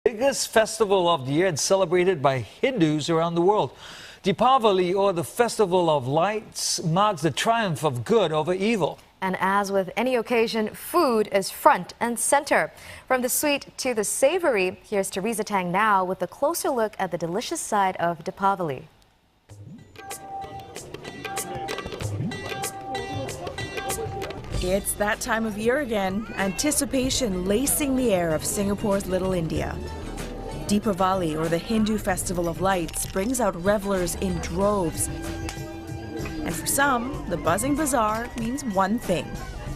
Biggest festival of the year and celebrated by Hindus around the world. Dipawali, or the Festival of Lights, marks the triumph of good over evil. And as with any occasion, food is front and center. From the sweet to the savory, here's Teresa Tang now with a closer look at the delicious side of Dipawali. It's that time of year again, anticipation lacing the air of Singapore's Little India. Dipawali, or the Hindu Festival of Lights, brings out revelers in droves. And for some, the buzzing bazaar means one thing: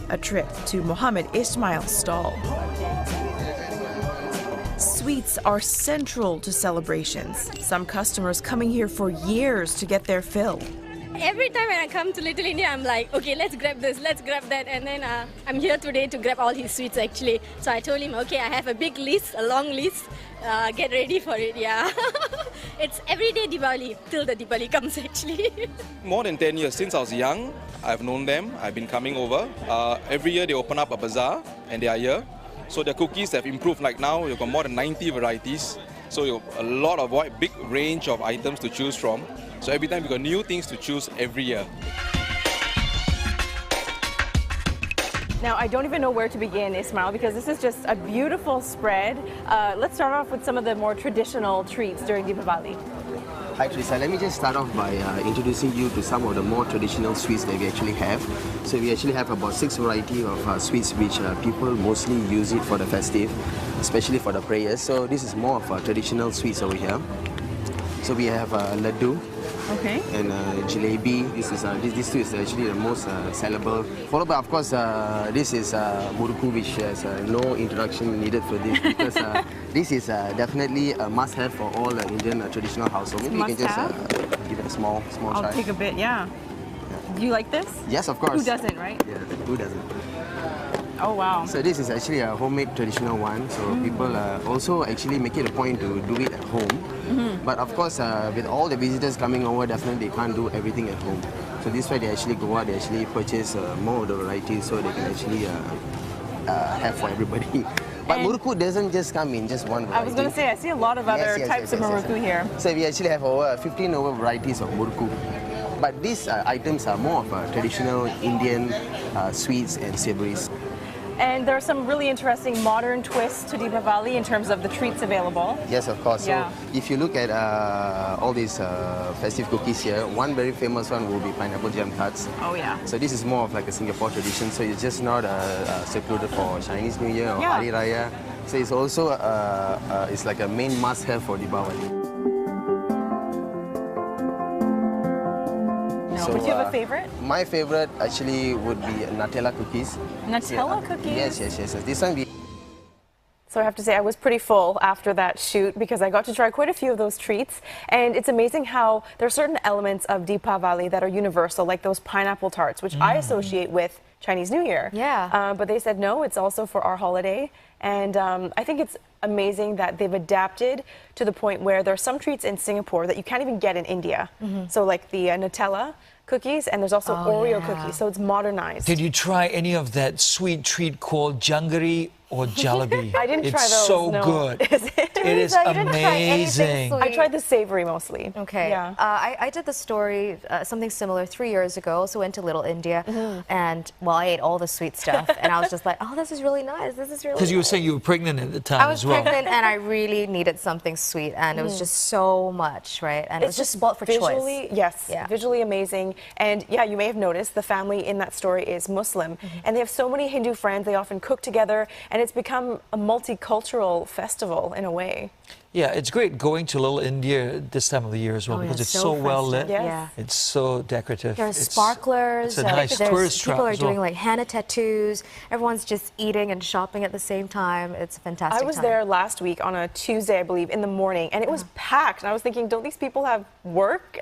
a trip to Mohammed Ismail's stall. Sweets are central to celebrations, some customers coming here for years to get their fill. Every time when I come to Little India, I'm like, okay, let's grab this, let's grab that. And then I'm here today to grab all his sweets actually. So I told him, okay, I have a big list, a long list. Get ready for it, yeah. It's everyday Diwali till the Diwali comes actually. More than 10 years, since I was young, I've known them. I've been coming over. Every year they open up a bazaar and they are here. So the cookies have improved. Like now, you've got more than 90 varieties. So you have a lot of big range of items to choose from. So every time we've got new things to choose every year. Now, I don't even know where to begin, Ismail, because this is just a beautiful spread. Let's start off with some of the more traditional treats during Deepawali. Hi Teresa, let me just start off by introducing you to some of the more traditional sweets that we actually have. So we actually have about 6 varieties of sweets which people mostly use it for the festive, especially for the prayers. So this is more of traditional sweets over here. So we have laddu. Okay. And jalebi. This two is actually the most sellable. Followed by, of course, this is muruku, which has no introduction needed for this, because this is definitely a must-have for all Indian traditional households. Maybe you can just give it a small try. I'll take a bit, yeah. Do you like this? Yes, of course. Who doesn't, right? Yeah, who doesn't? Oh wow. So this is actually a homemade traditional one. So people also actually make it a point to do it at home. But of course, with all the visitors coming over, definitely they can't do everything at home. So this way they actually go out, they actually purchase more of the varieties so they can actually have for everybody. But muruku doesn't just come in just one variety. I was going to say, I see a lot of other types of muruku here. So we actually have over 15 varieties of muruku. But these items are more of traditional Indian sweets and savories. And there are some really interesting modern twists to Deepawali in terms of the treats available. Yes, of course. Yeah. So if you look at all these festive cookies here, one very famous one will be pineapple jam tarts. Oh yeah. So this is more of like a Singapore tradition. So it's just not secluded for Chinese New Year or Hari Raya. So it's also it's like a main must-have for Deepawali. So, would you have a favorite? My favorite actually would be Nutella cookies. Nutella cookies? Yes. This one. So I have to say I was pretty full after that shoot because I got to try quite a few of those treats, and it's amazing how there are certain elements of Deepawali that are universal, like those pineapple tarts, which I associate with Chinese New Year. Yeah. But they said no, it's also for our holiday, and I think it's amazing that they've adapted to the point where there are some treats in Singapore that you can't even get in India. So like the Nutella cookies, and there's also Oreo cookies, so it's modernized. Did you try any of that sweet treat called janggery or jalebi? I didn't try those. It's so good. Is it? It is amazing. I tried the savory mostly. Okay. Yeah. I did the story, something similar 3 years ago. Also went to Little India, and well, I ate all the sweet stuff, and I was just like, oh, this is really nice. This is really. Because you were saying you were pregnant at the time I was as well. pregnant, and I really needed something sweet, and it was just so much, right? And it was just spoiled for choice. Yes, Yeah. visually amazing. And yeah, you may have noticed the family in that story is Muslim, and they have so many Hindu friends. They often cook together, and it's become a multicultural festival in a way. Yeah, it's great going to Little India this time of the year as well, because it's so well lit. Yes. Yeah. It's so decorative. There's sparklers. It's a nice tourist trap people are as well. doing like henna tattoos. Everyone's just eating and shopping at the same time. It's a fantastic I was time. there last week on a Tuesday, I believe, in the morning, and it was packed. And I was thinking, don't these people have work?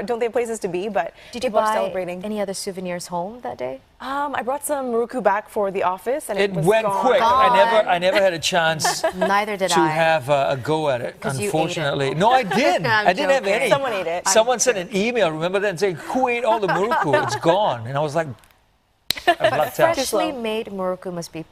Don't they have places to be? But Did you people are buy celebrating. any other souvenirs home that day? I brought some muruku back for the office, and It was went gone. quick. I never had a chance Neither did to I. have a go at it, 'Cause you ate it. Unfortunately. No, I didn't. I didn't have joking. any. Someone ate it. Someone sent an email, remember that, and saying, who ate all the muruku? It's gone. And I was like, I'd love to. Freshly made muruku must be